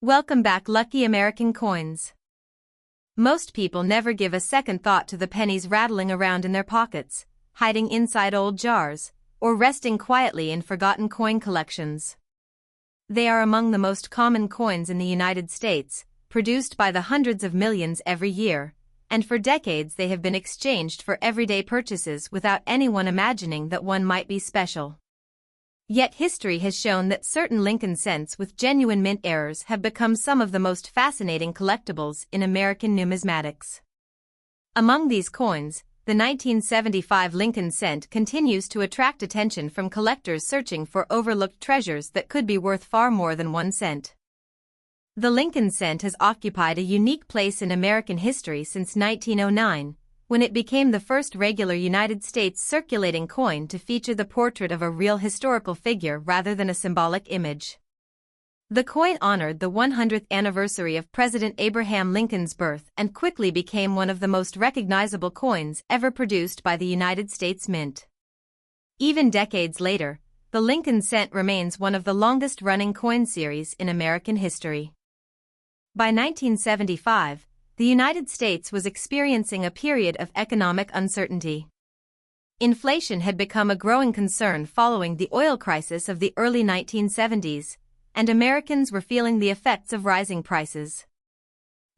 Welcome back, lucky American coins. Most people never give a second thought to the pennies rattling around in their pockets, hiding inside old jars, or resting quietly in forgotten coin collections. They are among the most common coins in the United States, produced by the hundreds of millions every year, and for decades they have been exchanged for everyday purchases without anyone imagining that one might be special. Yet history has shown that certain Lincoln cents with genuine mint errors have become some of the most fascinating collectibles in American numismatics. Among these coins, the 1975 Lincoln cent continues to attract attention from collectors searching for overlooked treasures that could be worth far more than 1 cent. The Lincoln cent has occupied a unique place in American history since 1909, when it became the first regular United States circulating coin to feature the portrait of a real historical figure rather than a symbolic image. The coin honored the 100th anniversary of President Abraham Lincoln's birth and quickly became one of the most recognizable coins ever produced by the United States Mint. Even decades later, the Lincoln cent remains one of the longest-running coin series in American history. By 1975, the United States was experiencing a period of economic uncertainty. Inflation had become a growing concern following the oil crisis of the early 1970s, and Americans were feeling the effects of rising prices.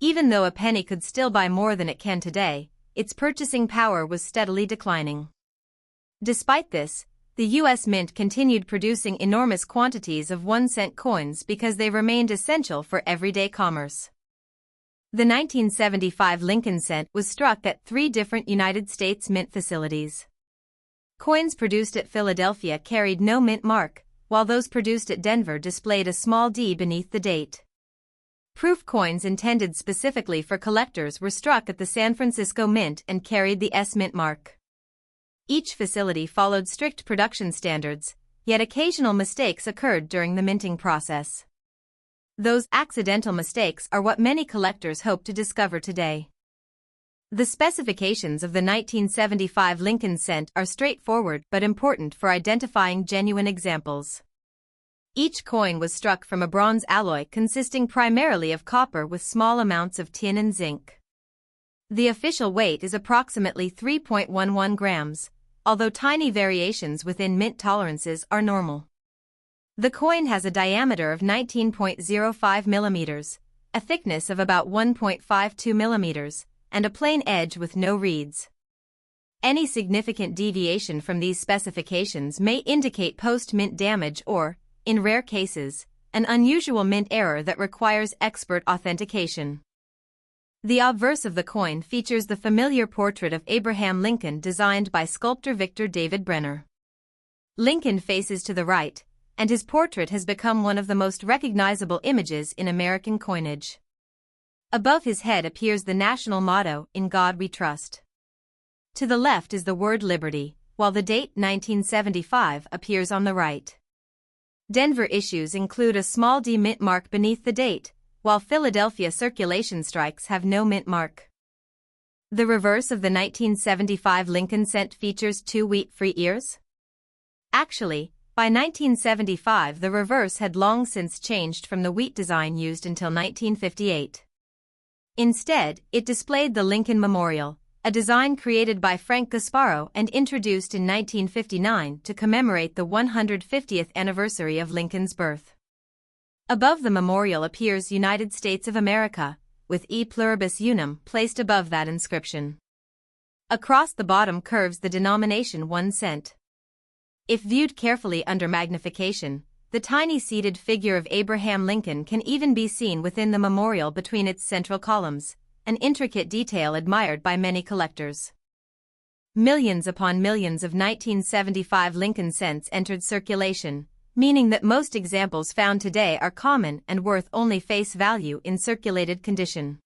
Even though a penny could still buy more than it can today, its purchasing power was steadily declining. Despite this, the U.S. Mint continued producing enormous quantities of 1-cent coins because they remained essential for everyday commerce. The 1975 Lincoln cent was struck at 3 different United States Mint facilities. Coins produced at Philadelphia carried no mint mark, while those produced at Denver displayed a small D beneath the date. Proof coins intended specifically for collectors were struck at the San Francisco Mint and carried the S Mint mark. Each facility followed strict production standards, yet occasional mistakes occurred during the minting process. Those accidental mistakes are what many collectors hope to discover today. The specifications of the 1975 Lincoln cent are straightforward but important for identifying genuine examples. Each coin was struck from a bronze alloy consisting primarily of copper with small amounts of tin and zinc. The official weight is approximately 3.11 grams, although tiny variations within mint tolerances are normal. The coin has a diameter of 19.05 millimeters, a thickness of about 1.52 millimeters, and a plain edge with no reeds. Any significant deviation from these specifications may indicate post-mint damage or, in rare cases, an unusual mint error that requires expert authentication. The obverse of the coin features the familiar portrait of Abraham Lincoln designed by sculptor Victor David Brenner. Lincoln faces to the right, and his portrait has become one of the most recognizable images in American coinage. Above his head appears the national motto, "In God We Trust." To the left is the word Liberty, while the date 1975 appears on the right. Denver issues include a small D mint mark beneath the date, while Philadelphia circulation strikes have no mint mark. The reverse of the 1975 Lincoln cent features 2 wheat-free ears. Actually, by 1975 the reverse had long since changed from the wheat design used until 1958. Instead, it displayed the Lincoln Memorial, a design created by Frank Gasparo and introduced in 1959 to commemorate the 150th anniversary of Lincoln's birth. Above the memorial appears United States of America, with E pluribus unum placed above that inscription. Across the bottom curves the denomination 1 cent. If viewed carefully under magnification, the tiny seated figure of Abraham Lincoln can even be seen within the memorial between its central columns, an intricate detail admired by many collectors. Millions upon millions of 1975 Lincoln cents entered circulation, meaning that most examples found today are common and worth only face value in circulated condition.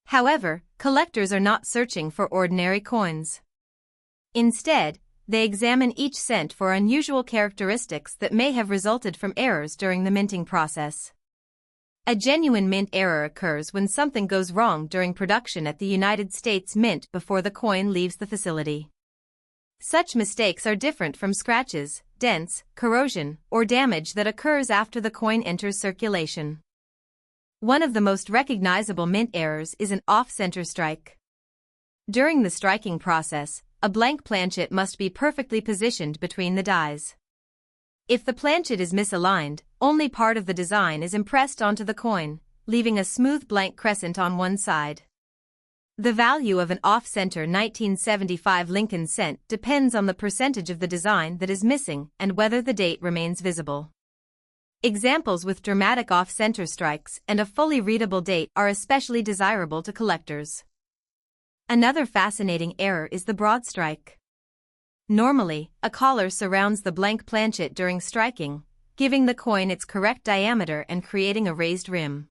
However, collectors are not searching for ordinary coins. Instead, they examine each cent for unusual characteristics that may have resulted from errors during the minting process. A genuine mint error occurs when something goes wrong during production at the United States Mint before the coin leaves the facility. Such mistakes are different from scratches, dents, corrosion, or damage that occurs after the coin enters circulation. One of the most recognizable mint errors is an off-center strike. During the striking process, a blank planchet must be perfectly positioned between the dies. If the planchet is misaligned, only part of the design is impressed onto the coin, leaving a smooth blank crescent on one side. The value of an off-center 1975 Lincoln cent depends on the percentage of the design that is missing and whether the date remains visible. Examples with dramatic off-center strikes and a fully readable date are especially desirable to collectors. Another fascinating error is the broad strike. Normally, a collar surrounds the blank planchet during striking, giving the coin its correct diameter and creating a raised rim.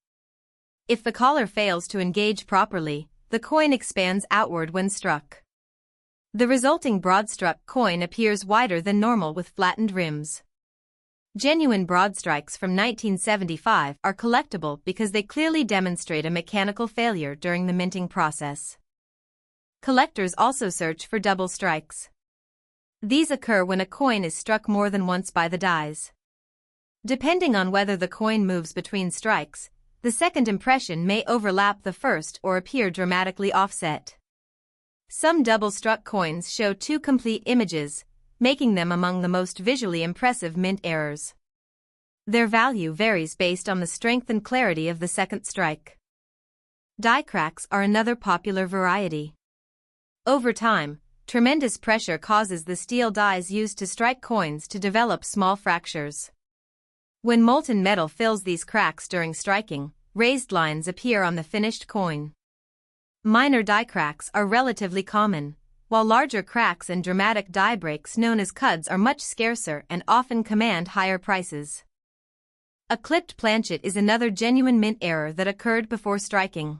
If the collar fails to engage properly, the coin expands outward when struck. The resulting broad-struck coin appears wider than normal with flattened rims. Genuine broad strikes from 1975 are collectible because they clearly demonstrate a mechanical failure during the minting process. Collectors also search for double strikes. These occur when a coin is struck more than once by the dies. Depending on whether the coin moves between strikes, the second impression may overlap the first or appear dramatically offset. Some double-struck coins show two complete images, making them among the most visually impressive mint errors. Their value varies based on the strength and clarity of the second strike. Die cracks are another popular variety. Over time, tremendous pressure causes the steel dies used to strike coins to develop small fractures. When molten metal fills these cracks during striking, raised lines appear on the finished coin. Minor die cracks are relatively common, while larger cracks and dramatic die breaks known as cuds are much scarcer and often command higher prices. A clipped planchet is another genuine mint error that occurred before striking.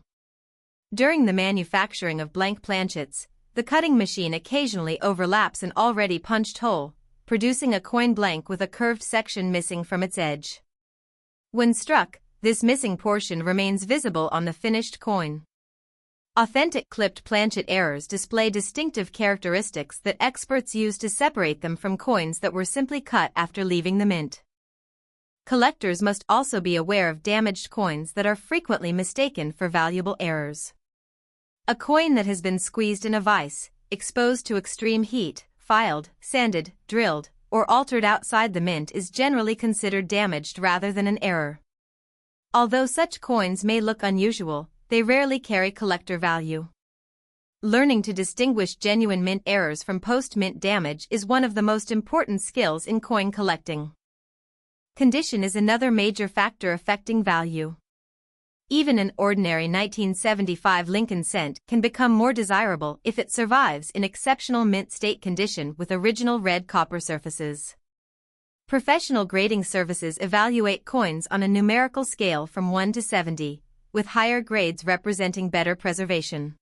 During the manufacturing of blank planchets, the cutting machine occasionally overlaps an already punched hole, producing a coin blank with a curved section missing from its edge. When struck, this missing portion remains visible on the finished coin. Authentic clipped planchet errors display distinctive characteristics that experts use to separate them from coins that were simply cut after leaving the mint. Collectors must also be aware of damaged coins that are frequently mistaken for valuable errors. A coin that has been squeezed in a vise, exposed to extreme heat, filed, sanded, drilled, or altered outside the mint is generally considered damaged rather than an error. Although such coins may look unusual, they rarely carry collector value. Learning to distinguish genuine mint errors from post-mint damage is one of the most important skills in coin collecting. Condition is another major factor affecting value. Even an ordinary 1975 Lincoln cent can become more desirable if it survives in exceptional mint state condition with original red copper surfaces. Professional grading services evaluate coins on a numerical scale from 1 to 70, with higher grades representing better preservation.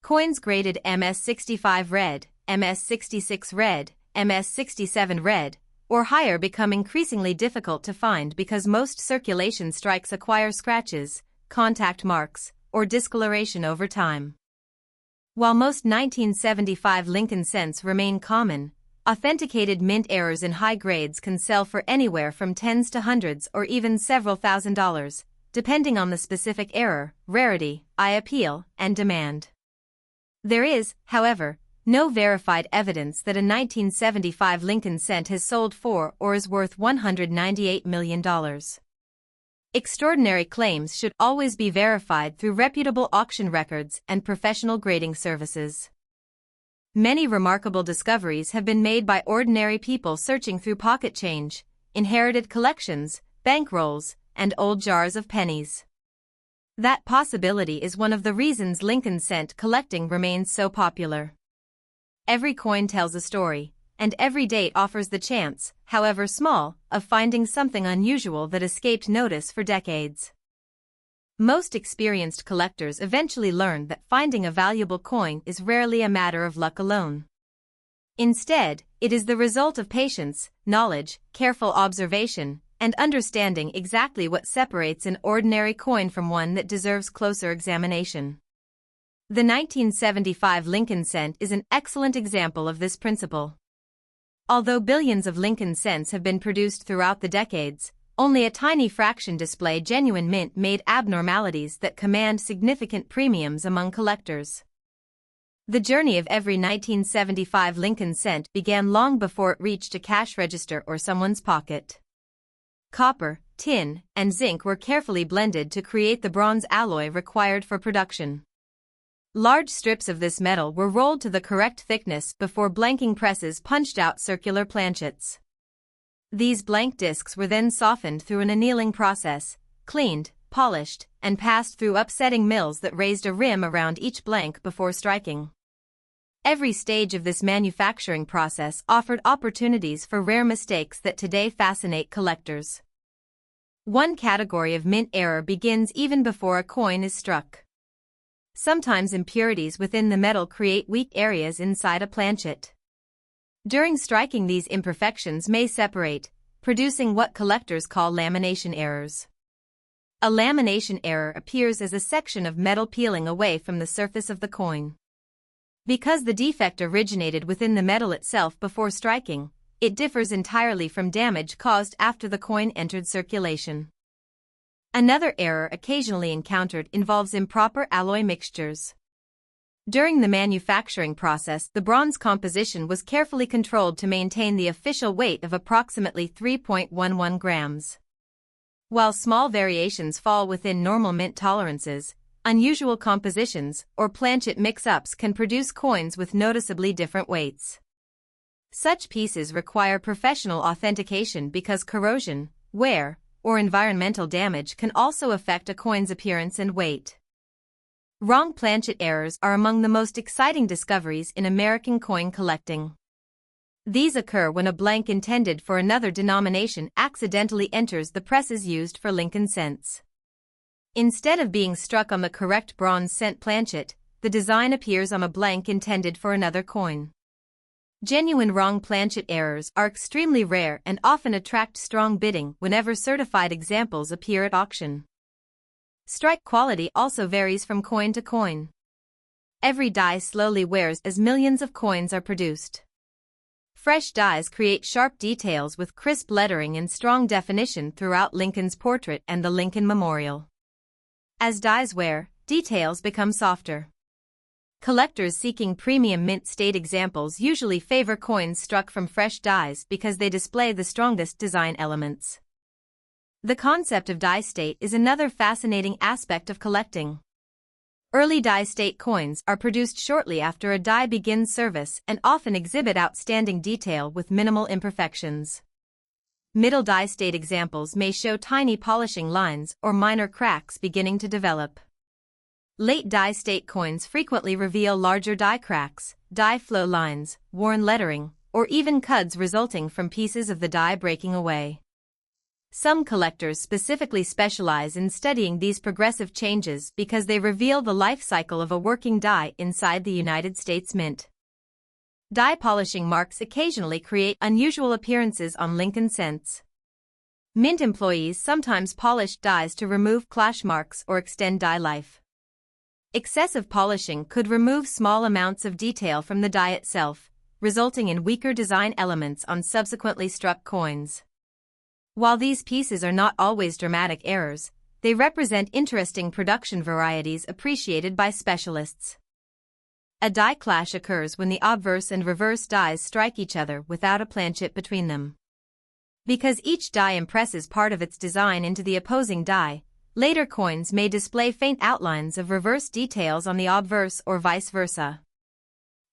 Coins graded MS65 red, MS66 red, MS67 red, or higher become increasingly difficult to find because most circulation strikes acquire scratches, contact marks, or discoloration over time. While most 1975 Lincoln cents remain common, authenticated mint errors in high grades can sell for anywhere from tens to hundreds or even several $1,000s, depending on the specific error, rarity, eye appeal, and demand. There is, however, no verified evidence that a 1975 Lincoln cent has sold for or is worth $198 million. Extraordinary claims should always be verified through reputable auction records and professional grading services. Many remarkable discoveries have been made by ordinary people searching through pocket change, inherited collections, bankrolls, and old jars of pennies. That possibility is one of the reasons Lincoln cent collecting remains so popular. Every coin tells a story, and every date offers the chance, however small, of finding something unusual that escaped notice for decades. Most experienced collectors eventually learn that finding a valuable coin is rarely a matter of luck alone. Instead, it is the result of patience, knowledge, careful observation, and understanding exactly what separates an ordinary coin from one that deserves closer examination. The 1975 Lincoln cent is an excellent example of this principle. Although billions of Lincoln cents have been produced throughout the decades, only a tiny fraction display genuine mint-made abnormalities that command significant premiums among collectors. The journey of every 1975 Lincoln cent began long before it reached a cash register or someone's pocket. Copper, tin, and zinc were carefully blended to create the bronze alloy required for production. Large strips of this metal were rolled to the correct thickness before blanking presses punched out circular planchets. These blank discs were then softened through an annealing process, cleaned, polished, and passed through upsetting mills that raised a rim around each blank before striking. Every stage of this manufacturing process offered opportunities for rare mistakes that today fascinate collectors. One category of mint error begins even before a coin is struck. Sometimes impurities within the metal create weak areas inside a planchet. During striking, these imperfections may separate, producing what collectors call lamination errors. A lamination error appears as a section of metal peeling away from the surface of the coin. Because the defect originated within the metal itself before striking, it differs entirely from damage caused after the coin entered circulation. Another error occasionally encountered involves improper alloy mixtures. During the manufacturing process, the bronze composition was carefully controlled to maintain the official weight of approximately 3.11 grams. While small variations fall within normal mint tolerances, unusual compositions or planchet mix-ups can produce coins with noticeably different weights. Such pieces require professional authentication because corrosion, wear, or environmental damage can also affect a coin's appearance and weight. Wrong planchet errors are among the most exciting discoveries in American coin collecting. These occur when a blank intended for another denomination accidentally enters the presses used for Lincoln cents. Instead of being struck on the correct bronze cent planchet, the design appears on a blank intended for another coin. Genuine wrong planchet errors are extremely rare and often attract strong bidding whenever certified examples appear at auction. Strike quality also varies from coin to coin. Every die slowly wears as millions of coins are produced. Fresh dies create sharp details with crisp lettering and strong definition throughout Lincoln's portrait and the Lincoln Memorial. As dies wear, details become softer. Collectors seeking premium mint state examples usually favor coins struck from fresh dies because they display the strongest design elements. The concept of die state is another fascinating aspect of collecting. Early die state coins are produced shortly after a die begins service and often exhibit outstanding detail with minimal imperfections. Middle die state examples may show tiny polishing lines or minor cracks beginning to develop. Late die state coins frequently reveal larger die cracks, die flow lines, worn lettering, or even cuds resulting from pieces of the die breaking away. Some collectors specifically specialize in studying these progressive changes because they reveal the life cycle of a working die inside the United States Mint. Die polishing marks occasionally create unusual appearances on Lincoln cents. Mint employees sometimes polish dies to remove clash marks or extend die life. Excessive polishing could remove small amounts of detail from the die itself, resulting in weaker design elements on subsequently struck coins. While these pieces are not always dramatic errors, they represent interesting production varieties appreciated by specialists. A die clash occurs when the obverse and reverse dies strike each other without a planchet between them. Because each die impresses part of its design into the opposing die, later coins may display faint outlines of reverse details on the obverse or vice versa.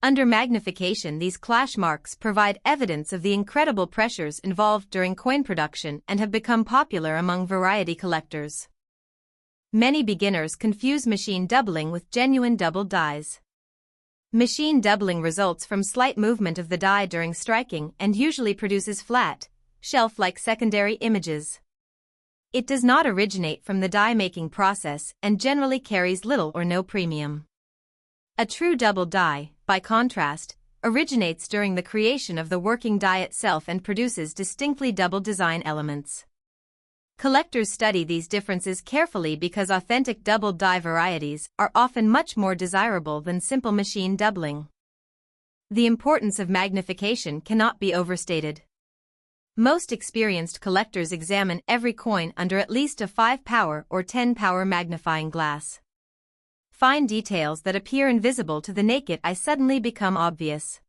Under magnification, these clash marks provide evidence of the incredible pressures involved during coin production and have become popular among variety collectors. Many beginners confuse machine doubling with genuine doubled dies. Machine doubling results from slight movement of the die during striking and usually produces flat, shelf-like secondary images. It does not originate from the die-making process and generally carries little or no premium. A true double die, by contrast, originates during the creation of the working die itself and produces distinctly double design elements. Collectors study these differences carefully because authentic double die varieties are often much more desirable than simple machine doubling. The importance of magnification cannot be overstated. Most experienced collectors examine every coin under at least a 5-power or 10-power magnifying glass. Fine details that appear invisible to the naked eye suddenly become obvious.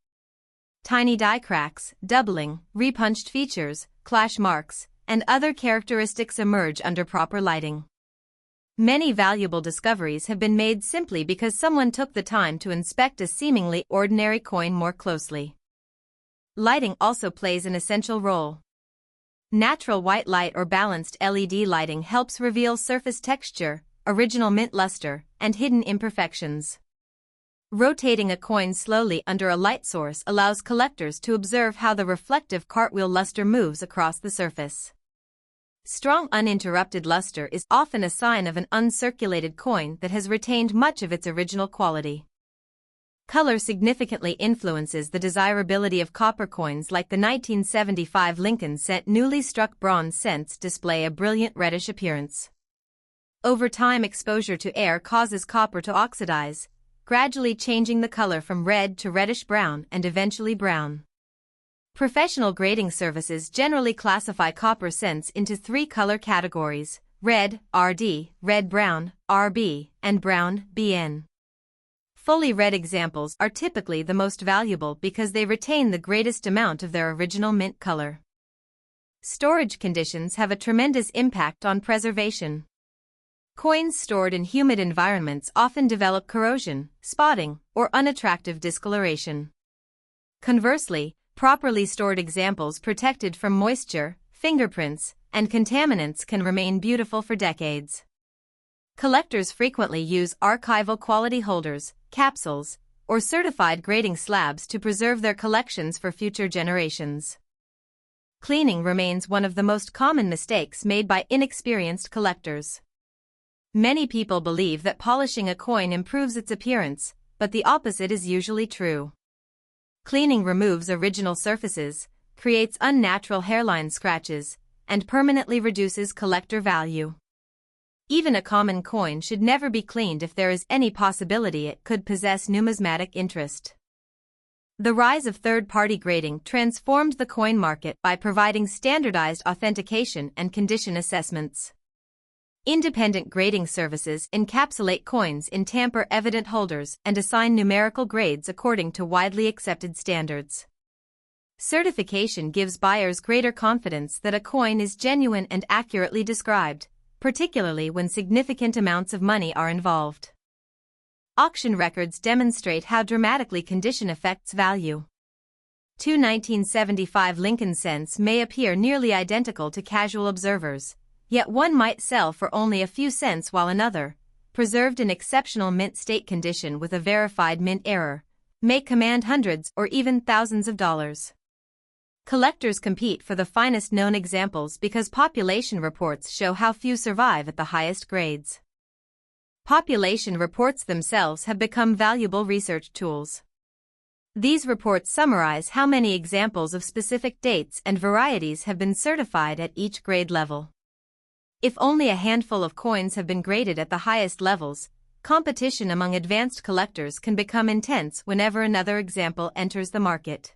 Tiny die cracks, doubling, repunched features, clash marks, and other characteristics emerge under proper lighting. Many valuable discoveries have been made simply because someone took the time to inspect a seemingly ordinary coin more closely. Lighting also plays an essential role. Natural white light or balanced LED lighting helps reveal surface texture, original mint luster, and hidden imperfections. Rotating a coin slowly under a light source allows collectors to observe how the reflective cartwheel luster moves across the surface. Strong uninterrupted luster is often a sign of an uncirculated coin that has retained much of its original quality. Color significantly influences the desirability of copper coins, like the 1975 Lincoln cent newly struck bronze cents display a brilliant reddish appearance. Over time, exposure to air causes copper to oxidize, gradually changing the color from red to reddish-brown and eventually brown. Professional grading services generally classify copper cents into 3 color categories: red, RD, red-brown, RB, and brown, BN. Fully red examples are typically the most valuable because they retain the greatest amount of their original mint color. Storage conditions have a tremendous impact on preservation. Coins stored in humid environments often develop corrosion, spotting, or unattractive discoloration. Conversely, properly stored examples protected from moisture, fingerprints, and contaminants can remain beautiful for decades. Collectors frequently use archival quality holders, capsules, or certified grading slabs to preserve their collections for future generations. Cleaning remains one of the most common mistakes made by inexperienced collectors. Many people believe that polishing a coin improves its appearance, but the opposite is usually true. Cleaning removes original surfaces, creates unnatural hairline scratches, and permanently reduces collector value. Even a common coin should never be cleaned if there is any possibility it could possess numismatic interest. The rise of third-party grading transformed the coin market by providing standardized authentication and condition assessments. Independent grading services encapsulate coins in tamper-evident holders and assign numerical grades according to widely accepted standards. Certification gives buyers greater confidence that a coin is genuine and accurately described, particularly when significant amounts of money are involved. Auction records demonstrate how dramatically condition affects value. 2 1975 Lincoln cents may appear nearly identical to casual observers, yet one might sell for only a few cents while another, preserved in exceptional mint state condition with a verified mint error, may command hundreds or even thousands of dollars. Collectors compete for the finest known examples because population reports show how few survive at the highest grades. Population reports themselves have become valuable research tools. These reports summarize how many examples of specific dates and varieties have been certified at each grade level. If only a handful of coins have been graded at the highest levels, competition among advanced collectors can become intense whenever another example enters the market.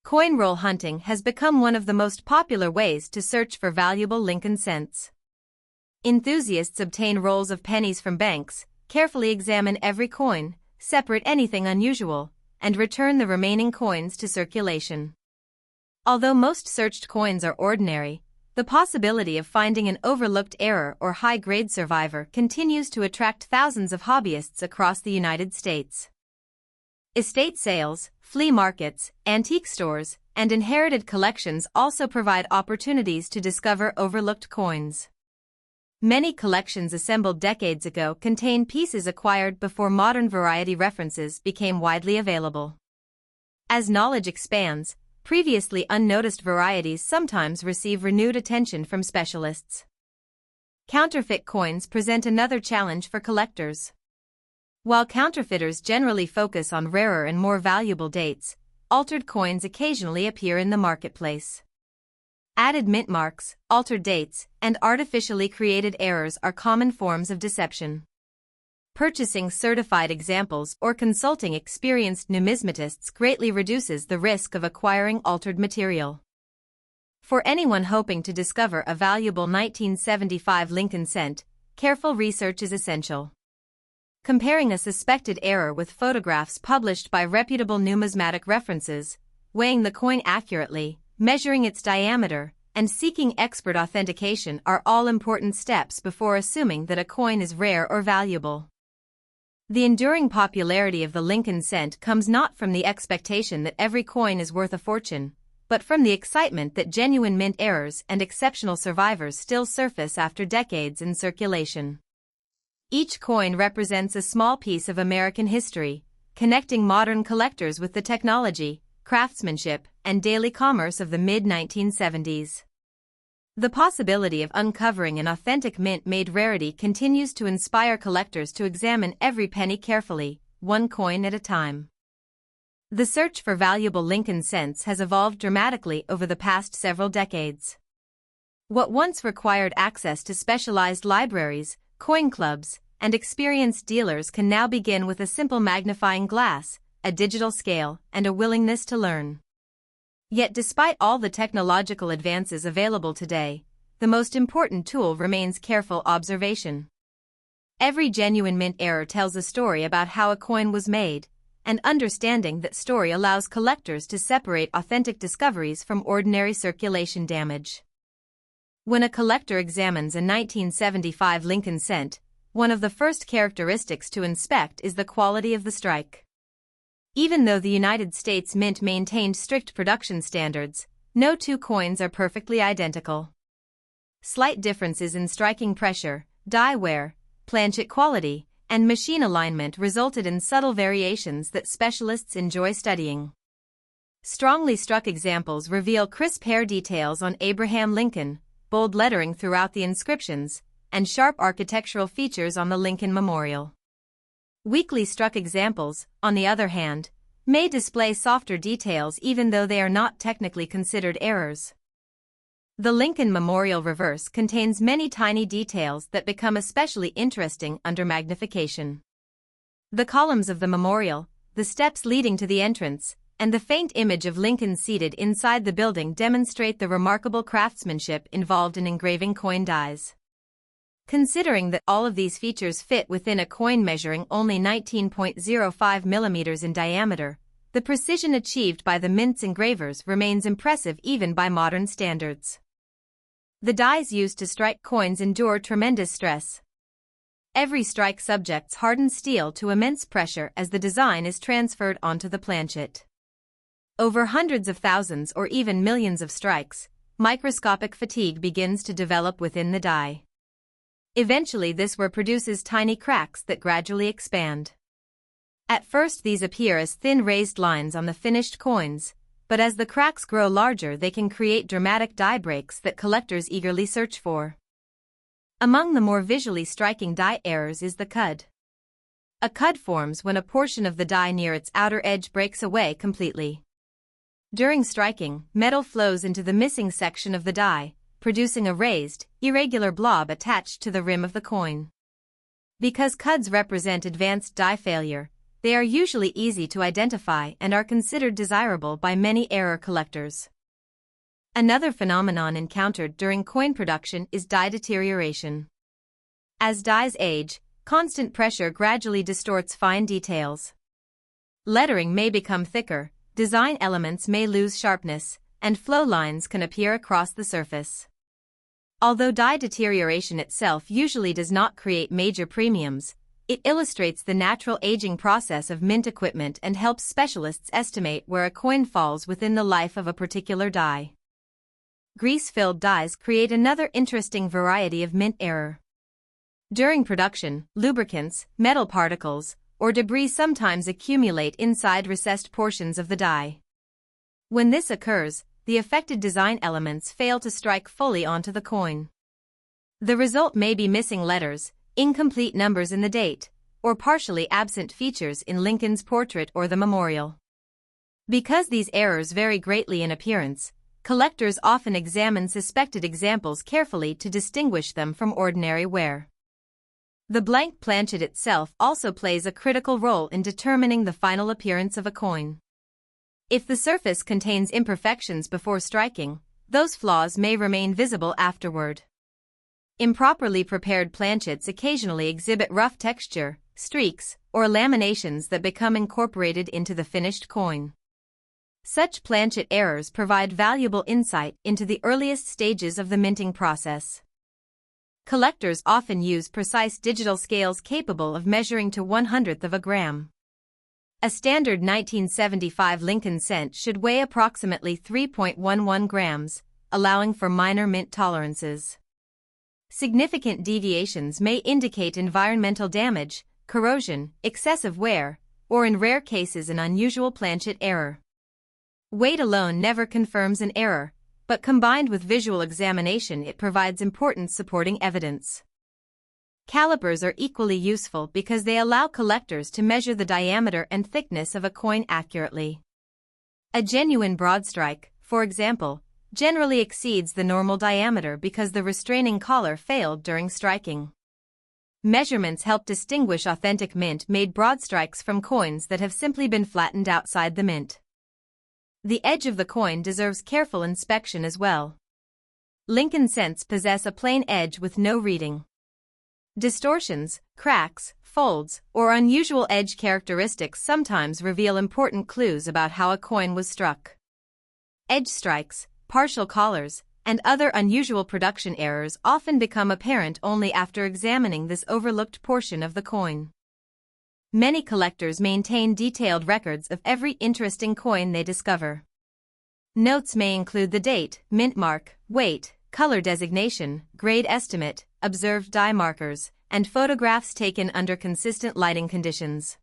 Coin roll hunting has become one of the most popular ways to search for valuable Lincoln cents. Enthusiasts obtain rolls of pennies from banks, carefully examine every coin, separate anything unusual, and return the remaining coins to circulation. Although most searched coins are ordinary, the possibility of finding an overlooked error or high-grade survivor continues to attract thousands of hobbyists across the United States. Estate sales, flea markets, antique stores, and inherited collections also provide opportunities to discover overlooked coins. Many collections assembled decades ago contain pieces acquired before modern variety references became widely available. As knowledge expands, previously unnoticed varieties sometimes receive renewed attention from specialists. Counterfeit coins present another challenge for collectors. While counterfeiters generally focus on rarer and more valuable dates, altered coins occasionally appear in the marketplace. Added mint marks, altered dates, and artificially created errors are common forms of deception. Purchasing certified examples or consulting experienced numismatists greatly reduces the risk of acquiring altered material. For anyone hoping to discover a valuable 1975 Lincoln cent, careful research is essential. Comparing a suspected error with photographs published by reputable numismatic references, weighing the coin accurately, measuring its diameter, and seeking expert authentication are all important steps before assuming that a coin is rare or valuable. The enduring popularity of the Lincoln cent comes not from the expectation that every coin is worth a fortune, but from the excitement that genuine mint errors and exceptional survivors still surface after decades in circulation. Each coin represents a small piece of American history, connecting modern collectors with the technology, craftsmanship, and daily commerce of the mid-1970s. The possibility of uncovering an authentic mint-made rarity continues to inspire collectors to examine every penny carefully, one coin at a time. The search for valuable Lincoln cents has evolved dramatically over the past several decades. What once required access to specialized libraries, coin clubs, and experienced dealers can now begin with a simple magnifying glass, a digital scale, and a willingness to learn. Yet despite all the technological advances available today, the most important tool remains careful observation. Every genuine mint error tells a story about how a coin was made, and understanding that story allows collectors to separate authentic discoveries from ordinary circulation damage. When a collector examines a 1975 Lincoln cent, one of the first characteristics to inspect is the quality of the strike. Even though the United States Mint maintained strict production standards, no two coins are perfectly identical. Slight differences in striking pressure, die wear, planchet quality, and machine alignment resulted in subtle variations that specialists enjoy studying. Strongly struck examples reveal crisp hair details on Abraham Lincoln, bold lettering throughout the inscriptions, and sharp architectural features on the Lincoln Memorial. Weakly struck examples, on the other hand, may display softer details even though they are not technically considered errors. The Lincoln Memorial reverse contains many tiny details that become especially interesting under magnification. The columns of the memorial, the steps leading to the entrance, and the faint image of Lincoln seated inside the building demonstrate the remarkable craftsmanship involved in engraving coin dies. Considering that all of these features fit within a coin measuring only 19.05 millimeters in diameter, the precision achieved by the mint's engravers remains impressive even by modern standards. The dies used to strike coins endure tremendous stress. Every strike subjects hardened steel to immense pressure as the design is transferred onto the planchet. Over hundreds of thousands or even millions of strikes, microscopic fatigue begins to develop within the die. Eventually this wear produces tiny cracks that gradually expand. At first these appear as thin raised lines on the finished coins, but as the cracks grow larger they can create dramatic die breaks that collectors eagerly search for. Among the more visually striking die errors is the cud. A cud forms when a portion of the die near its outer edge breaks away completely. During striking, metal flows into the missing section of the die, producing a raised, irregular blob attached to the rim of the coin. Because cuds represent advanced die failure, they are usually easy to identify and are considered desirable by many error collectors. Another phenomenon encountered during coin production is die deterioration. As dies age, constant pressure gradually distorts fine details. Lettering may become thicker, design elements may lose sharpness, and flow lines can appear across the surface. Although die deterioration itself usually does not create major premiums, it illustrates the natural aging process of mint equipment and helps specialists estimate where a coin falls within the life of a particular die. Grease-filled dies create another interesting variety of mint error. During production, lubricants, metal particles, or debris sometimes accumulate inside recessed portions of the die. When this occurs, the affected design elements fail to strike fully onto the coin. The result may be missing letters, incomplete numbers in the date, or partially absent features in Lincoln's portrait or the memorial. Because these errors vary greatly in appearance, collectors often examine suspected examples carefully to distinguish them from ordinary wear. The blank planchet itself also plays a critical role in determining the final appearance of a coin. If the surface contains imperfections before striking, those flaws may remain visible afterward. Improperly prepared planchets occasionally exhibit rough texture, streaks, or laminations that become incorporated into the finished coin. Such planchet errors provide valuable insight into the earliest stages of the minting process. Collectors often use precise digital scales capable of measuring to 1/100th of a gram. A standard 1975 Lincoln cent should weigh approximately 3.11 grams, allowing for minor mint tolerances. Significant deviations may indicate environmental damage, corrosion, excessive wear, or in rare cases an unusual planchet error. Weight alone never confirms an error, but combined with visual examination it provides important supporting evidence. Calipers are equally useful because they allow collectors to measure the diameter and thickness of a coin accurately. A genuine broadstrike, for example, generally exceeds the normal diameter because the restraining collar failed during striking. Measurements help distinguish authentic mint-made broadstrikes from coins that have simply been flattened outside the mint. The edge of the coin deserves careful inspection as well. Lincoln cents possess a plain edge with no reading. Distortions, cracks, folds, or unusual edge characteristics sometimes reveal important clues about how a coin was struck. Edge strikes, partial collars, and other unusual production errors often become apparent only after examining this overlooked portion of the coin. Many collectors maintain detailed records of every interesting coin they discover. Notes may include the date, mint mark, weight, color designation, grade estimate, observed die markers, and photographs taken under consistent lighting conditions.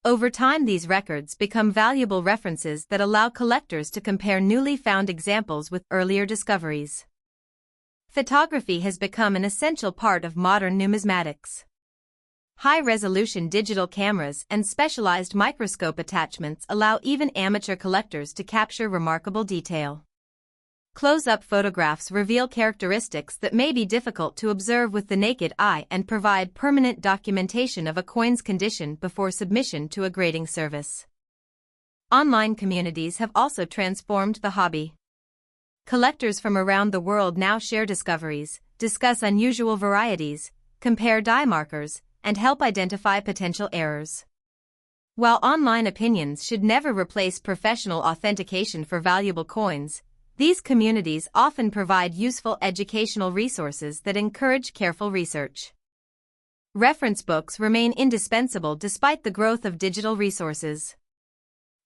Over time these records become valuable references that allow collectors to compare newly found examples with earlier discoveries. Photography has become an essential part of modern numismatics. High-resolution digital cameras and specialized microscope attachments allow even amateur collectors to capture remarkable detail. Close-up photographs reveal characteristics that may be difficult to observe with the naked eye and provide permanent documentation of a coin's condition before submission to a grading service. Online communities have also transformed the hobby. Collectors from around the world now share discoveries, discuss unusual varieties, compare die markers, and help identify potential errors. While online opinions should never replace professional authentication for valuable coins, these communities often provide useful educational resources that encourage careful research. Reference books remain indispensable despite the growth of digital resources.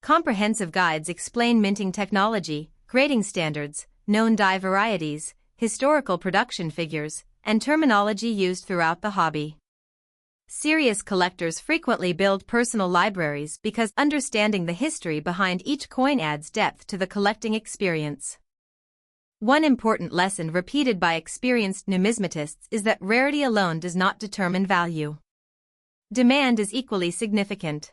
Comprehensive guides explain minting technology, grading standards, known die varieties, historical production figures, and terminology used throughout the hobby. Serious collectors frequently build personal libraries because understanding the history behind each coin adds depth to the collecting experience. One important lesson repeated by experienced numismatists is that rarity alone does not determine value. Demand is equally significant.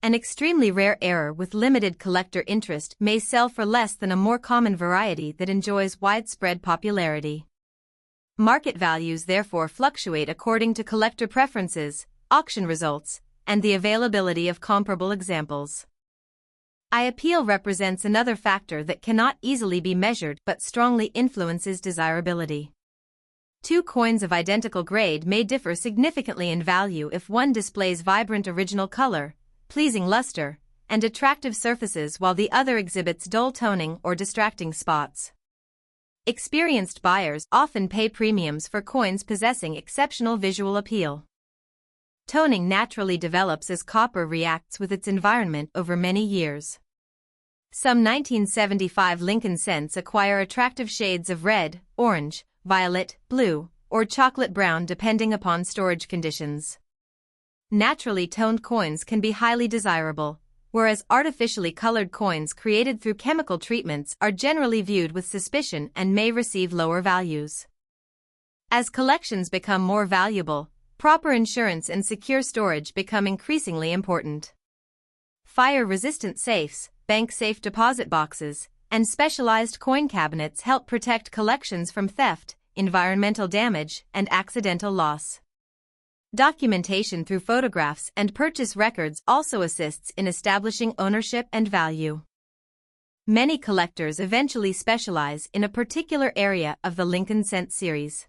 An extremely rare error with limited collector interest may sell for less than a more common variety that enjoys widespread popularity. Market values therefore fluctuate according to collector preferences, auction results, and the availability of comparable examples. Eye appeal represents another factor that cannot easily be measured but strongly influences desirability. Two coins of identical grade may differ significantly in value if one displays vibrant original color, pleasing luster, and attractive surfaces while the other exhibits dull toning or distracting spots. Experienced buyers often pay premiums for coins possessing exceptional visual appeal. Toning naturally develops as copper reacts with its environment over many years. Some 1975 Lincoln cents acquire attractive shades of red, orange, violet, blue, or chocolate brown depending upon storage conditions. Naturally toned coins can be highly desirable, whereas artificially colored coins created through chemical treatments are generally viewed with suspicion and may receive lower values. As collections become more valuable, proper insurance and secure storage become increasingly important. Fire-resistant safes, bank-safe deposit boxes, and specialized coin cabinets help protect collections from theft, environmental damage, and accidental loss. Documentation through photographs and purchase records also assists in establishing ownership and value. Many collectors eventually specialize in a particular area of the Lincoln cent series.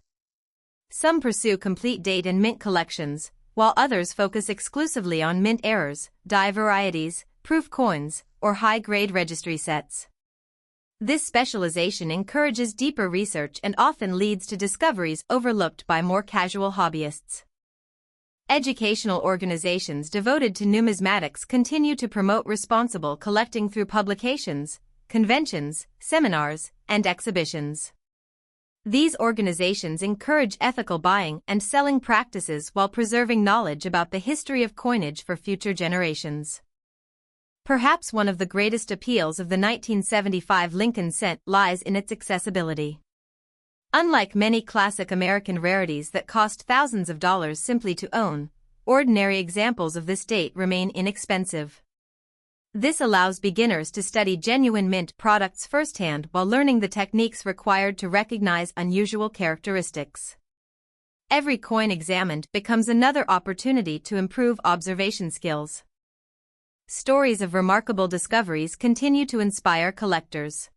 Some pursue complete date and mint collections, while others focus exclusively on mint errors, die varieties, proof coins, or high-grade registry sets. This specialization encourages deeper research and often leads to discoveries overlooked by more casual hobbyists. Educational organizations devoted to numismatics continue to promote responsible collecting through publications, conventions, seminars, and exhibitions. These organizations encourage ethical buying and selling practices while preserving knowledge about the history of coinage for future generations. Perhaps one of the greatest appeals of the 1975 Lincoln cent lies in its accessibility. Unlike many classic American rarities that cost thousands of dollars simply to own, ordinary examples of this date remain inexpensive. This allows beginners to study genuine mint products firsthand while learning the techniques required to recognize unusual characteristics. Every coin examined becomes another opportunity to improve observation skills. Stories of remarkable discoveries continue to inspire collectors.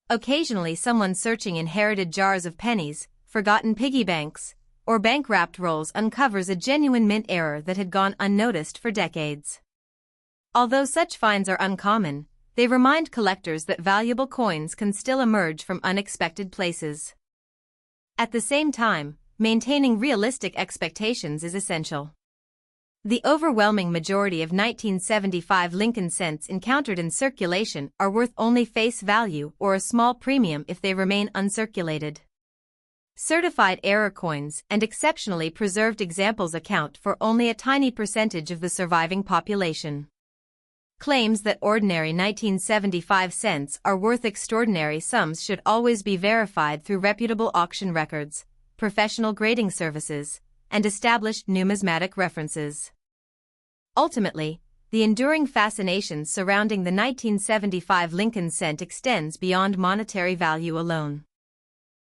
Occasionally someone searching inherited jars of pennies, forgotten piggy banks, or bank-wrapped rolls uncovers a genuine mint error that had gone unnoticed for decades. Although such finds are uncommon, they remind collectors that valuable coins can still emerge from unexpected places. At the same time, maintaining realistic expectations is essential. The overwhelming majority of 1975 Lincoln cents encountered in circulation are worth only face value or a small premium if they remain uncirculated. Certified error coins and exceptionally preserved examples account for only a tiny percentage of the surviving population. Claims that ordinary 1975 cents are worth extraordinary sums should always be verified through reputable auction records, professional grading services, and established numismatic references. Ultimately, the enduring fascination surrounding the 1975 Lincoln cent extends beyond monetary value alone.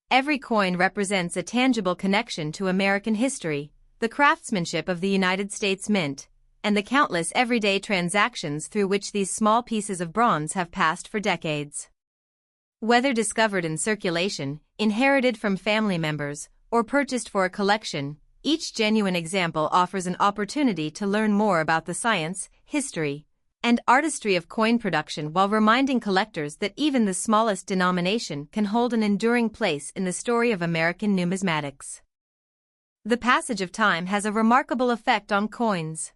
Every coin represents a tangible connection to American history, the craftsmanship of the United States Mint, and the countless everyday transactions through which these small pieces of bronze have passed for decades. Whether discovered in circulation, inherited from family members, or purchased for a collection, each genuine example offers an opportunity to learn more about the science, history, and artistry of coin production while reminding collectors that even the smallest denomination can hold an enduring place in the story of American numismatics. The passage of time has a remarkable effect on coins.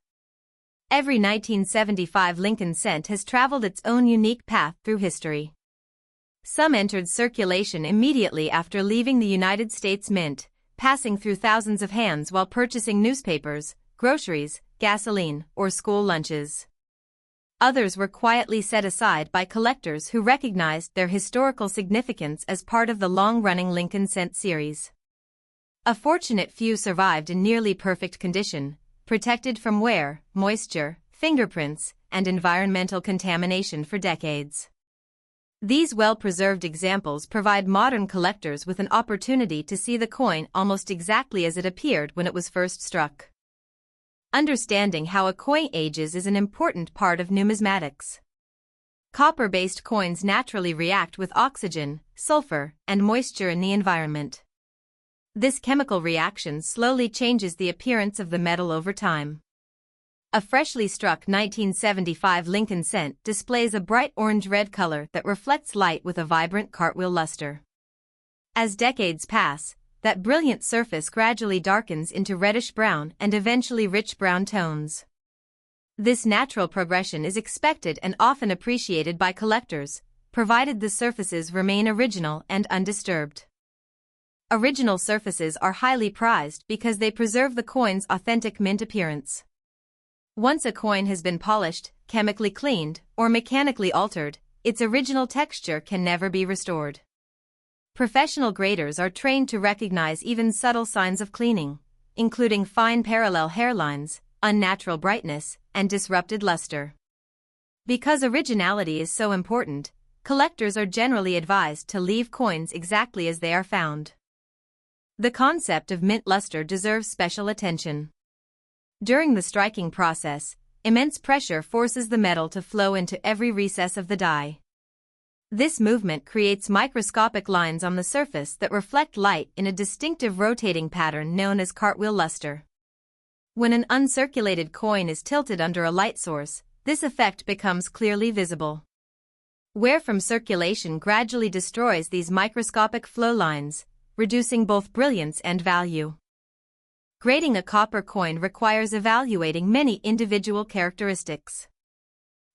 Every 1975 Lincoln cent has traveled its own unique path through history. Some entered circulation immediately after leaving the United States Mint, passing through thousands of hands while purchasing newspapers, groceries, gasoline, or school lunches. Others were quietly set aside by collectors who recognized their historical significance as part of the long-running Lincoln cent series. A fortunate few survived in nearly perfect condition, protected from wear, moisture, fingerprints, and environmental contamination for decades. These well-preserved examples provide modern collectors with an opportunity to see the coin almost exactly as it appeared when it was first struck. Understanding how a coin ages is an important part of numismatics. Copper-based coins naturally react with oxygen, sulfur, and moisture in the environment. This chemical reaction slowly changes the appearance of the metal over time. A freshly struck 1975 Lincoln cent displays a bright orange-red color that reflects light with a vibrant cartwheel luster. As decades pass, that brilliant surface gradually darkens into reddish-brown and eventually rich brown tones. This natural progression is expected and often appreciated by collectors, provided the surfaces remain original and undisturbed. Original surfaces are highly prized because they preserve the coin's authentic mint appearance. Once a coin has been polished, chemically cleaned, or mechanically altered, its original texture can never be restored. Professional graders are trained to recognize even subtle signs of cleaning, including fine parallel hairlines, unnatural brightness, and disrupted luster. Because originality is so important, collectors are generally advised to leave coins exactly as they are found. The concept of mint luster deserves special attention. During the striking process, immense pressure forces the metal to flow into every recess of the die. This movement creates microscopic lines on the surface that reflect light in a distinctive rotating pattern known as cartwheel luster. When an uncirculated coin is tilted under a light source, this effect becomes clearly visible. Wear from circulation gradually destroys these microscopic flow lines, reducing both brilliance and value. Grading a copper coin requires evaluating many individual characteristics.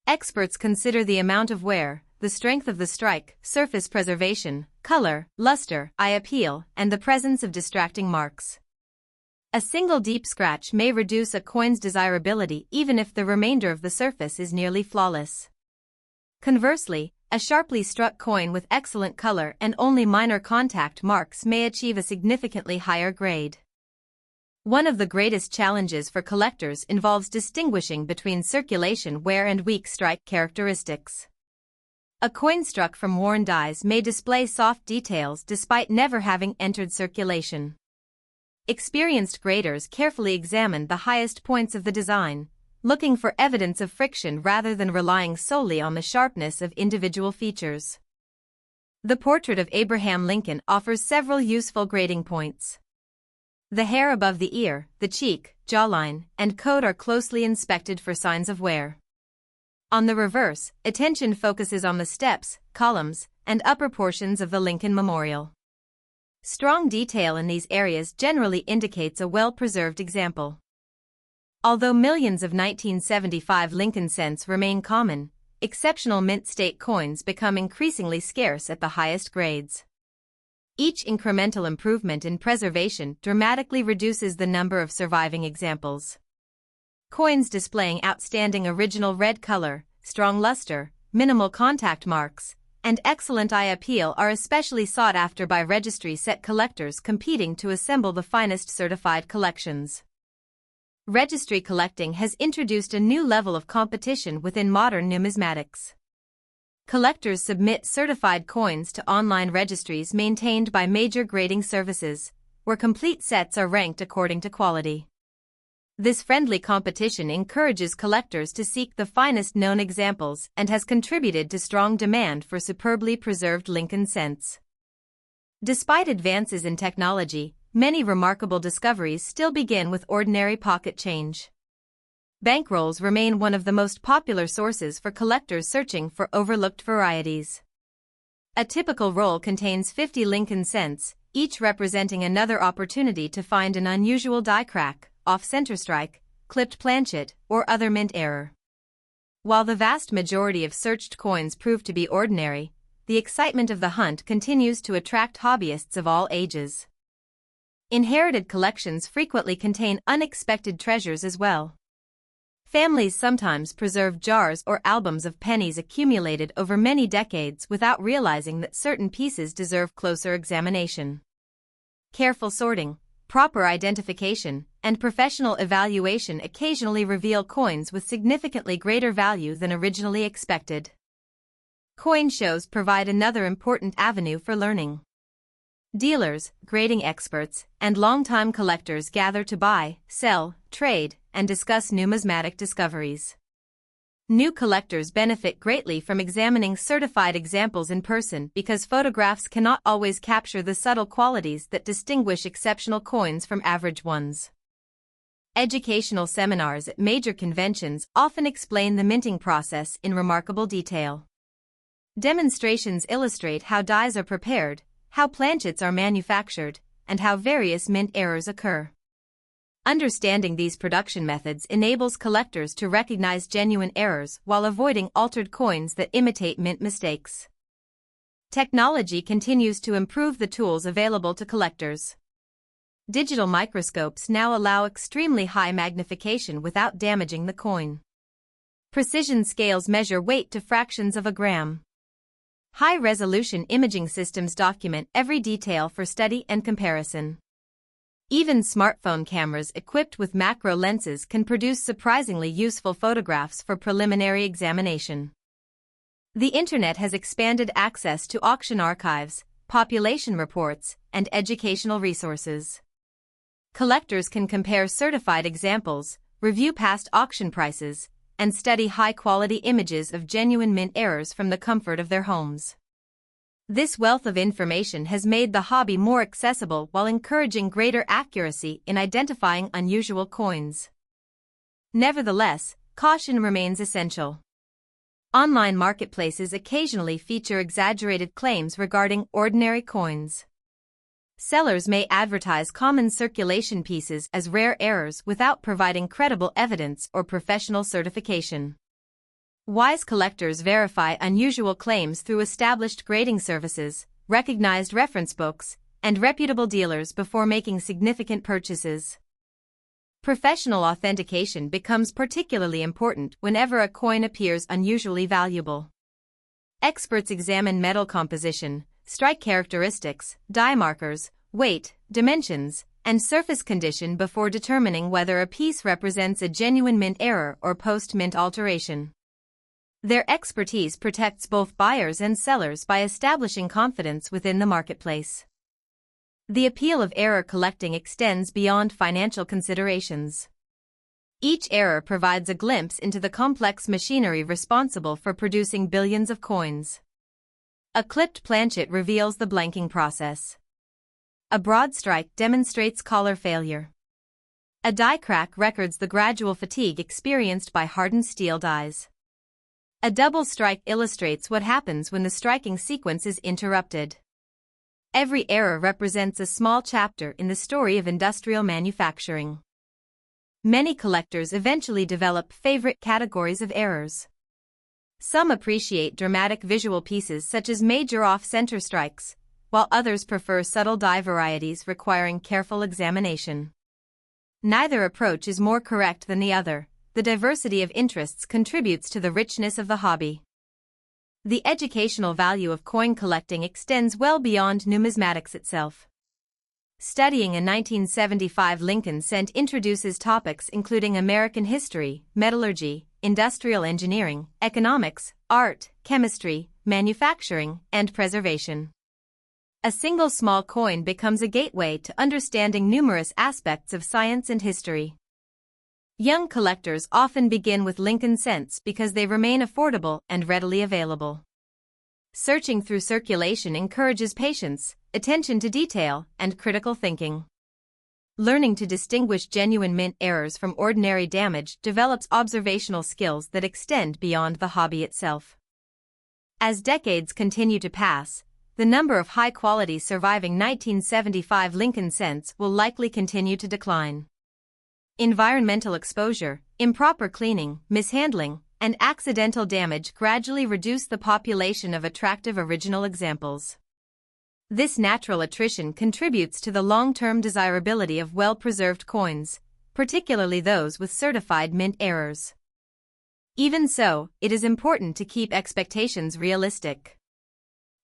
Experts consider the amount of wear, the strength of the strike, surface preservation, color, luster, eye appeal, and the presence of distracting marks. A single deep scratch may reduce a coin's desirability even if the remainder of the surface is nearly flawless. Conversely, a sharply struck coin with excellent color and only minor contact marks may achieve a significantly higher grade. One of the greatest challenges for collectors involves distinguishing between circulation wear and weak strike characteristics. A coin struck from worn dies may display soft details despite never having entered circulation. Experienced graders carefully examine the highest points of the design, looking for evidence of friction rather than relying solely on the sharpness of individual features. The portrait of Abraham Lincoln offers several useful grading points. The hair above the ear, the cheek, jawline, and coat are closely inspected for signs of wear. On the reverse, attention focuses on the steps, columns, and upper portions of the Lincoln Memorial. Strong detail in these areas generally indicates a well-preserved example. Although millions of 1975 Lincoln cents remain common, exceptional mint state coins become increasingly scarce at the highest grades. Each incremental improvement in preservation dramatically reduces the number of surviving examples. Coins displaying outstanding original red color, strong luster, minimal contact marks, and excellent eye appeal are especially sought after by registry-set collectors competing to assemble the finest certified collections. Registry collecting has introduced a new level of competition within modern numismatics. Collectors submit certified coins to online registries maintained by major grading services, where complete sets are ranked according to quality. This friendly competition encourages collectors to seek the finest known examples and has contributed to strong demand for superbly preserved Lincoln cents. Despite advances in technology, many remarkable discoveries still begin with ordinary pocket change. Bankrolls remain one of the most popular sources for collectors searching for overlooked varieties. A typical roll contains 50 Lincoln cents, each representing another opportunity to find an unusual die crack, off-center strike, clipped planchet, or other mint error. While the vast majority of searched coins prove to be ordinary, the excitement of the hunt continues to attract hobbyists of all ages. Inherited collections frequently contain unexpected treasures as well. Families sometimes preserve jars or albums of pennies accumulated over many decades without realizing that certain pieces deserve closer examination. Careful sorting, proper identification, and professional evaluation occasionally reveal coins with significantly greater value than originally expected. Coin shows provide another important avenue for learning. Dealers, grading experts, and longtime collectors gather to buy, sell, trade, and discuss numismatic discoveries. New collectors benefit greatly from examining certified examples in person because photographs cannot always capture the subtle qualities that distinguish exceptional coins from average ones. Educational seminars at major conventions often explain the minting process in remarkable detail. Demonstrations illustrate how dies are prepared, how planchets are manufactured, and how various mint errors occur. Understanding these production methods enables collectors to recognize genuine errors while avoiding altered coins that imitate mint mistakes. Technology continues to improve the tools available to collectors. Digital microscopes now allow extremely high magnification without damaging the coin. Precision scales measure weight to fractions of a gram. High-resolution imaging systems document every detail for study and comparison. Even smartphone cameras equipped with macro lenses can produce surprisingly useful photographs for preliminary examination. The Internet has expanded access to auction archives, population reports, and educational resources. Collectors can compare certified examples, review past auction prices, and study high-quality images of genuine mint errors from the comfort of their homes. This wealth of information has made the hobby more accessible while encouraging greater accuracy in identifying unusual coins. Nevertheless, caution remains essential. Online marketplaces occasionally feature exaggerated claims regarding ordinary coins. Sellers may advertise common circulation pieces as rare errors without providing credible evidence or professional certification. Wise collectors verify unusual claims through established grading services, recognized reference books, and reputable dealers before making significant purchases. Professional authentication becomes particularly important whenever a coin appears unusually valuable. Experts examine metal composition, strike characteristics, die markers, weight, dimensions, and surface condition before determining whether a piece represents a genuine mint error or post-mint alteration. Their expertise protects both buyers and sellers by establishing confidence within the marketplace. The appeal of error collecting extends beyond financial considerations. Each error provides a glimpse into the complex machinery responsible for producing billions of coins. A clipped planchet reveals the blanking process. A broad strike demonstrates collar failure. A die crack records the gradual fatigue experienced by hardened steel dies. A double strike illustrates what happens when the striking sequence is interrupted. Every error represents a small chapter in the story of industrial manufacturing. Many collectors eventually develop favorite categories of errors. Some appreciate dramatic visual pieces such as major off-center strikes, while others prefer subtle die varieties requiring careful examination. Neither approach is more correct than the other. The diversity of interests contributes to the richness of the hobby. The educational value of coin collecting extends well beyond numismatics itself. Studying a 1975 Lincoln cent introduces topics including American history, metallurgy, industrial engineering, economics, art, chemistry, manufacturing, and preservation. A single small coin becomes a gateway to understanding numerous aspects of science and history. Young collectors often begin with Lincoln cents because they remain affordable and readily available. Searching through circulation encourages patience, attention to detail, and critical thinking. Learning to distinguish genuine mint errors from ordinary damage develops observational skills that extend beyond the hobby itself. As decades continue to pass, the number of high-quality surviving 1975 Lincoln cents will likely continue to decline. Environmental exposure, improper cleaning, mishandling, and accidental damage gradually reduce the population of attractive original examples. This natural attrition contributes to the long-term desirability of well-preserved coins, particularly those with certified mint errors. Even so, it is important to keep expectations realistic.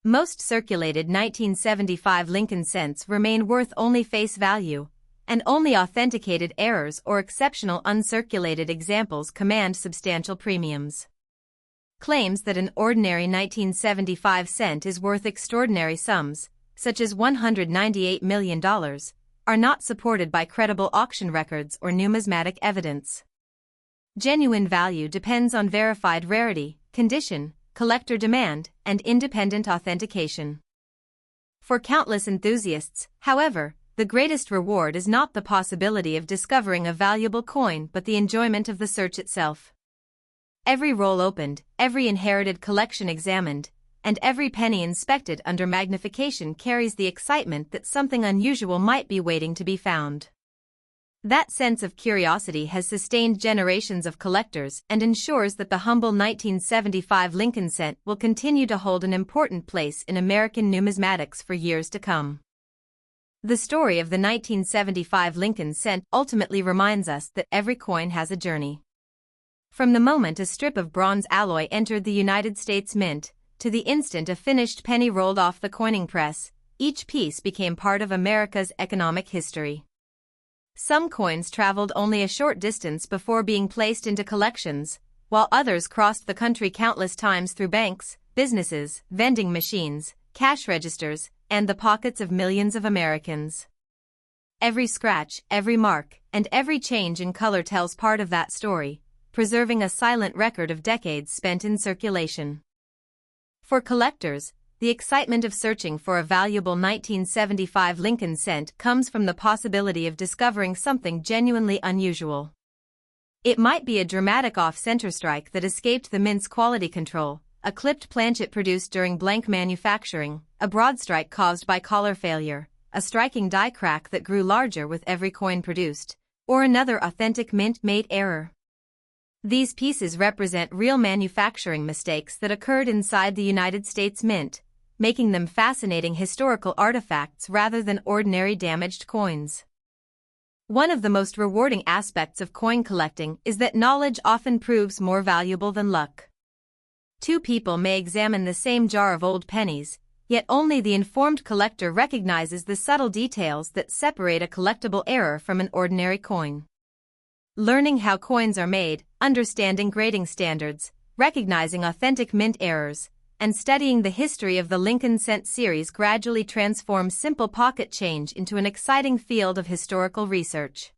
Most circulated 1975 Lincoln cents remain worth only face value, and only authenticated errors or exceptional uncirculated examples command substantial premiums. Claims that an ordinary 1975 cent is worth extraordinary sums, such as $198 million, are not supported by credible auction records or numismatic evidence. Genuine value depends on verified rarity, condition, collector demand, and independent authentication. For countless enthusiasts, however, the greatest reward is not the possibility of discovering a valuable coin but the enjoyment of the search itself. Every roll opened, every inherited collection examined, and every penny inspected under magnification carries the excitement that something unusual might be waiting to be found. That sense of curiosity has sustained generations of collectors and ensures that the humble 1975 Lincoln cent will continue to hold an important place in American numismatics for years to come. The story of the 1975 Lincoln cent ultimately reminds us that every coin has a journey. From the moment a strip of bronze alloy entered the United States Mint, to the instant a finished penny rolled off the coining press, each piece became part of America's economic history. Some coins traveled only a short distance before being placed into collections, while others crossed the country countless times through banks, businesses, vending machines, cash registers, and the pockets of millions of Americans. Every scratch, every mark, and every change in color tells part of that story, preserving a silent record of decades spent in circulation. For collectors, the excitement of searching for a valuable 1975 Lincoln cent comes from the possibility of discovering something genuinely unusual. It might be a dramatic off-center strike that escaped the mint's quality control, a clipped planchet produced during blank manufacturing, a broad strike caused by collar failure, a striking die crack that grew larger with every coin produced, or another authentic mint-made error. These pieces represent real manufacturing mistakes that occurred inside the United States Mint, making them fascinating historical artifacts rather than ordinary damaged coins. One of the most rewarding aspects of coin collecting is that knowledge often proves more valuable than luck. Two people may examine the same jar of old pennies, yet only the informed collector recognizes the subtle details that separate a collectible error from an ordinary coin. Learning how coins are made, understanding grading standards, recognizing authentic mint errors, and studying the history of the Lincoln cent series gradually transforms simple pocket change into an exciting field of historical research.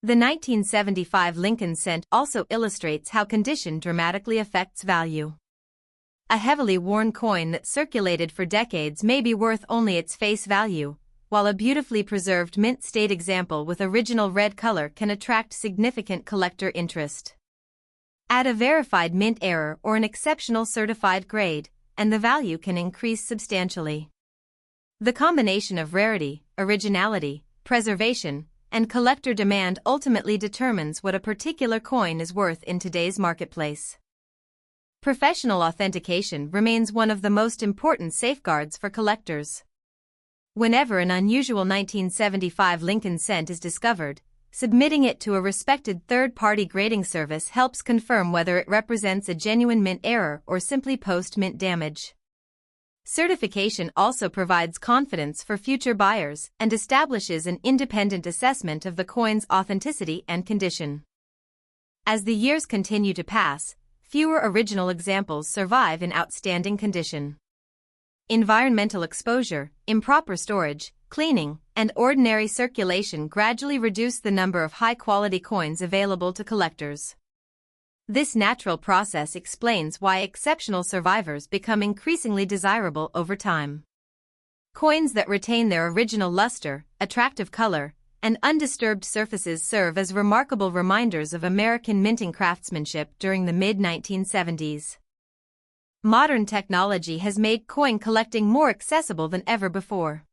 The 1975 Lincoln cent also illustrates how condition dramatically affects value. A heavily worn coin that circulated for decades may be worth only its face value, while a beautifully preserved mint-state example with original red color can attract significant collector interest. Add a verified mint error or an exceptional certified grade, and the value can increase substantially. The combination of rarity, originality, preservation, and collector demand ultimately determines what a particular coin is worth in today's marketplace. Professional authentication remains one of the most important safeguards for collectors. Whenever an unusual 1975 Lincoln cent is discovered, submitting it to a respected third-party grading service helps confirm whether it represents a genuine mint error or simply post-mint damage. Certification also provides confidence for future buyers and establishes an independent assessment of the coin's authenticity and condition. As the years continue to pass, fewer original examples survive in outstanding condition. Environmental exposure, improper storage, cleaning, and ordinary circulation gradually reduce the number of high-quality coins available to collectors. This natural process explains why exceptional survivors become increasingly desirable over time. Coins that retain their original luster, attractive color, and undisturbed surfaces serve as remarkable reminders of American minting craftsmanship during the mid-1970s. Modern technology has made coin collecting more accessible than ever before.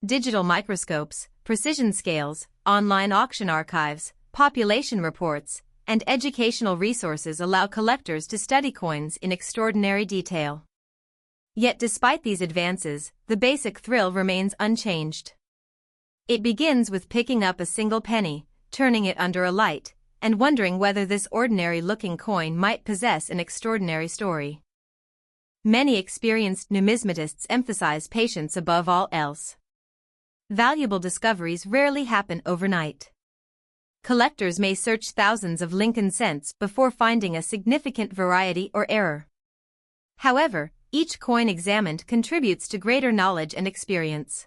Digital microscopes, precision scales, online auction archives, population reports, and educational resources allow collectors to study coins in extraordinary detail. Yet despite these advances, the basic thrill remains unchanged. It begins with picking up a single penny, turning it under a light, and wondering whether this ordinary-looking coin might possess an extraordinary story. Many experienced numismatists emphasize patience above all else. Valuable discoveries rarely happen overnight. Collectors may search thousands of Lincoln cents before finding a significant variety or error. However, each coin examined contributes to greater knowledge and experience.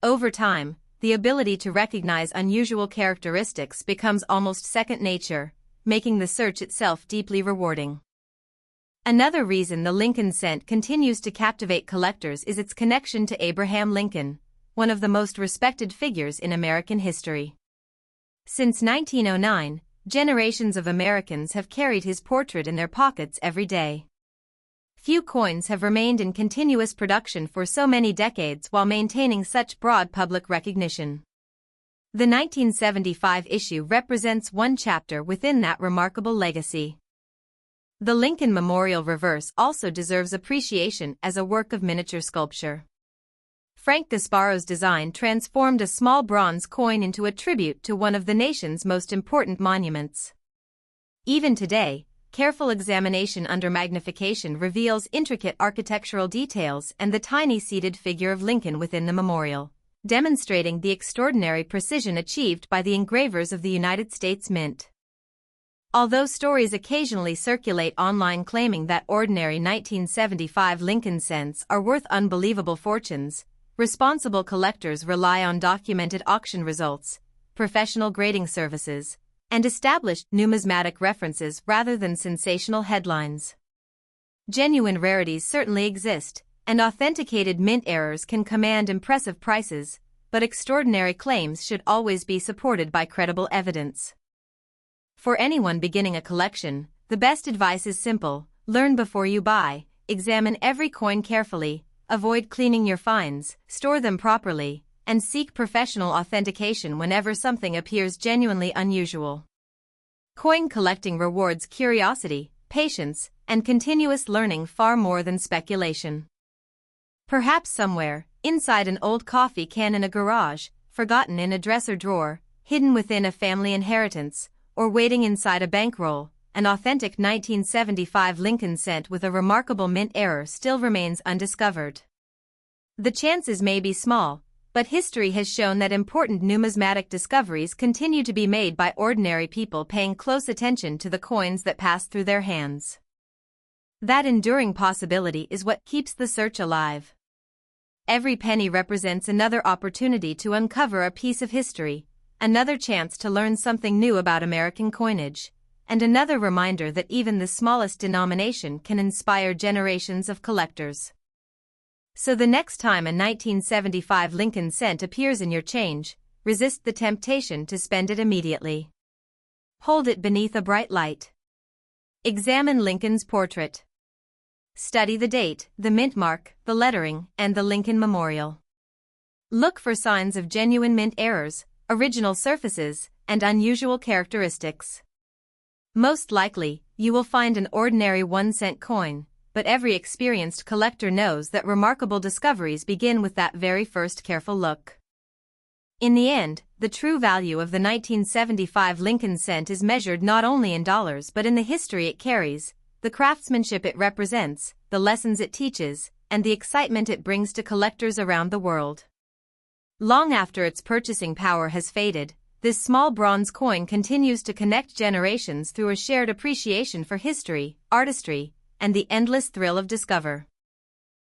Over time, the ability to recognize unusual characteristics becomes almost second nature, making the search itself deeply rewarding. Another reason the Lincoln cent continues to captivate collectors is its connection to Abraham Lincoln, one of the most respected figures in American history. Since 1909, generations of Americans have carried his portrait in their pockets every day. Few coins have remained in continuous production for so many decades while maintaining such broad public recognition. The 1975 issue represents one chapter within that remarkable legacy. The Lincoln Memorial reverse also deserves appreciation as a work of miniature sculpture. Frank Gasparo's design transformed a small bronze coin into a tribute to one of the nation's most important monuments. Even today, careful examination under magnification reveals intricate architectural details and the tiny seated figure of Lincoln within the memorial, demonstrating the extraordinary precision achieved by the engravers of the United States Mint. Although stories occasionally circulate online claiming that ordinary 1975 Lincoln cents are worth unbelievable fortunes, responsible collectors rely on documented auction results, professional grading services, and established numismatic references rather than sensational headlines. Genuine rarities certainly exist, and authenticated mint errors can command impressive prices, but extraordinary claims should always be supported by credible evidence. For anyone beginning a collection, the best advice is simple: learn before you buy, examine every coin carefully, avoid cleaning your finds, store them properly, and seek professional authentication whenever something appears genuinely unusual. Coin collecting rewards curiosity, patience, and continuous learning far more than speculation. Perhaps somewhere, inside an old coffee can in a garage, forgotten in a dresser drawer, hidden within a family inheritance, or waiting inside a bankroll, an authentic 1975 Lincoln cent with a remarkable mint error still remains undiscovered. The chances may be small, but history has shown that important numismatic discoveries continue to be made by ordinary people paying close attention to the coins that pass through their hands. That enduring possibility is what keeps the search alive. Every penny represents another opportunity to uncover a piece of history, another chance to learn something new about American coinage, and another reminder that even the smallest denomination can inspire generations of collectors. So the next time a 1975 Lincoln cent appears in your change, resist the temptation to spend it immediately. Hold it beneath a bright light. Examine Lincoln's portrait. Study the date, the mint mark, the lettering, and the Lincoln Memorial. Look for signs of genuine mint errors, original surfaces, and unusual characteristics. Most likely, you will find an ordinary 1-cent coin, but every experienced collector knows that remarkable discoveries begin with that very first careful look. In the end, the true value of the 1975 Lincoln cent is measured not only in dollars but in the history it carries, the craftsmanship it represents, the lessons it teaches, and the excitement it brings to collectors around the world. Long after its purchasing power has faded, this small bronze coin continues to connect generations through a shared appreciation for history, artistry, and the endless thrill of discovery.